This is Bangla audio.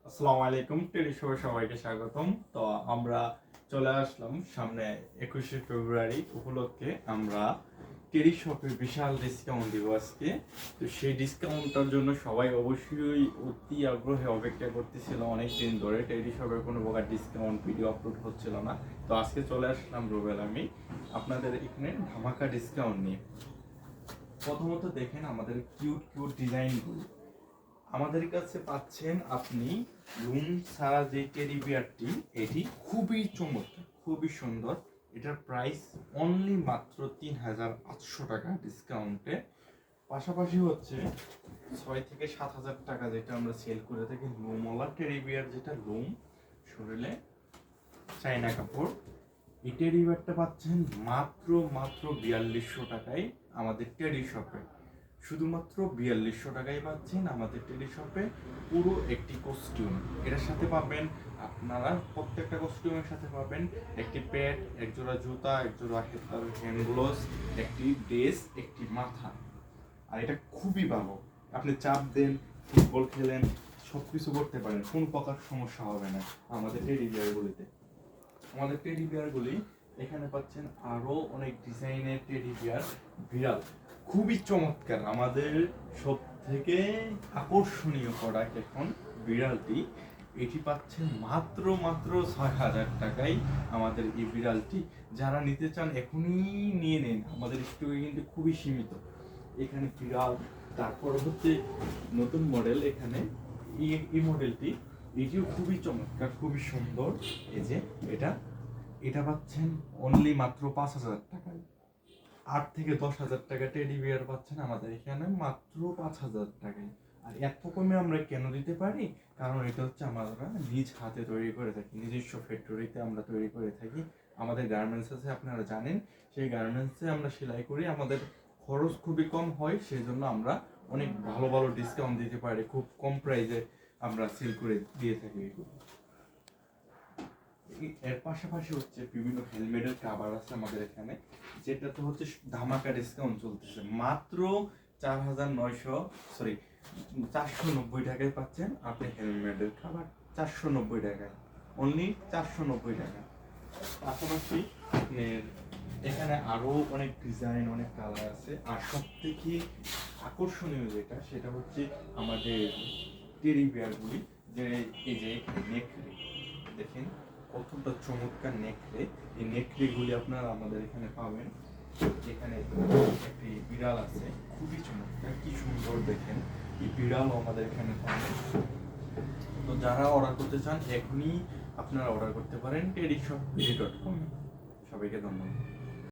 আসসালামু আলাইকুম, টেরি শোয়ে সবাইকে স্বাগতম। তো আমরা চলে আসলাম সামনে 21শে ফেব্রুয়ারি উপলক্ষে আমরা টেরি শপে বিশাল ডিসকাউন্ট দিব আজকে। তো সেই ডিসকাউন্টটার জন্য সবাই অবশ্যই অতি আগ্রহে অপেক্ষা করতেছিল অনেক দিন ধরে। টেরি শপে কোনো প্রকার ডিসকাউন্ট ভিডিও আপলোড হচ্ছিল না, তো আজকে চলে আসলাম রুবেল আমি আপনাদের এখানে ধামাকা ডিসকাউন্ট নিয়ে। প্রথমত দেখেন আমাদের কিউট কিউট ডিজাইনগুলো আমাদের কাছে পাচ্ছেন আপনি। রুম ছাড়া যে টেডি বিয়ারটি, এটি খুবই চমৎকার, খুবই সুন্দর। এটার প্রাইস অনলি মাত্র ৩,৮০০ টাকা ডিসকাউন্টে। পাশাপাশি হচ্ছে ৬ থেকে ৭ হাজার টাকা যেটা আমরা সেল করে থাকি লুমওয়ালা টেডি বিয়ার, যেটা লুম শরীরে চাইনা কাপড়। এই টেডি বিয়ারটা পাচ্ছেন মাত্র ৪২০০ টাকায় আমাদের টেডি শপে। শুধুমাত্র ৪২০০ টাকায় পাচ্ছেন আমাদের টেডি শপে পুরো একটি কস্টিউম। এটার সাথে পাবেন আপনারা, প্রত্যেকটা কস্টিউমের সাথে পাবেন একটি প্যাড, একজোড়া জুতা, একজোড়া হ্যান্ড গ্লোভস, একটি ড্রেস, একটি মাথা। আর এটা খুবই ভালো, আপনি চাপ দেন, ফুটবল খেলেন, সব কিছু করতে পারেন, কোনো প্রকার সমস্যা হবে না আমাদের টেডি বিয়ারগুলিতে। আমাদের টেডি বিয়ারগুলি এখানে পাচ্ছেন আরো অনেক ডিজাইনের টেডি বিয়ার। বিড়াল খুবই চমৎকার, আমাদের সব থেকে আকর্ষণীয় প্রোডাক্ট এখন বিড়ালটি। এটি পাচ্ছেন মাত্র ৬,০০০ টাকায় আমাদের এই বিড়ালটি। যারা নিতে চান এখনই নিয়ে নেন, আমাদের স্টকে কিন্তু খুবই সীমিত। এখানে বিড়াল, তারপর হচ্ছে নতুন মডেল এখানে এই মডেলটি, এটিও খুবই চমৎকার, খুবই সুন্দর। এই যে এটা পাচ্ছেন অনলি মাত্র ৫,০০০ টাকায়। ৮ থেকে ১০ হাজার টাকা টেডি বিয়ার পাচ্ছেন আমাদের এখানে মাত্র ৫,০০০ টাকায়। আর এত কমে আমরা কেন দিতে পারি? কারণ এটা হচ্ছে আমরা নিজ হাতে তৈরি করে থাকি, নিজস্ব ফ্যাক্টরিতে আমরা তৈরি করে থাকি। আমাদের গার্মেন্টস আছে, আপনারা জানেন, সেই গার্মেন্টসে আমরা সেলাই করি। আমাদের খরচ খুবই কম হয়, সেই জন্য আমরা অনেক ভালো ভালো ডিসকাউন্ট দিতে পারি, খুব কম প্রাইসে আমরা সেল করে দিয়ে থাকি এগুলো। এর পাশাপাশি হচ্ছে বিভিন্ন হেলমেটের কাভার আছে আমাদের এখানে, যেটাতে হচ্ছে ধামাকা ডিসকাউন্ট চলতেছে। মাত্র 490 টাকায় পাচ্ছেন আপনি হেলমেটের কাভার, 490 টাকায়, অনলি 490 টাকা। পাশাপাশি আপনার এখানে আরো অনেক ডিজাইন, অনেক কালার আছে। আর সব থেকে আকর্ষণীয় যেটা, সেটা হচ্ছে আমাদের টেডি বিয়ারগুলি। যে এই যে নেকড়ে দেখেন কতটা চমৎকার নেকড়ে। এই নেকড়েগুলি আপনারা আমাদের এখানে পাবেন। এখানে একটি বিড়াল আছে, খুবই চমৎকার, কি সুন্দর দেখেন। এই বিড়াল আমাদের এখানে পাবেন। তো যারা অর্ডার করতে চান এখনই আপনারা অর্ডার করতে পারেন টেডি শপ.com। সবাইকে ধন্যবাদ।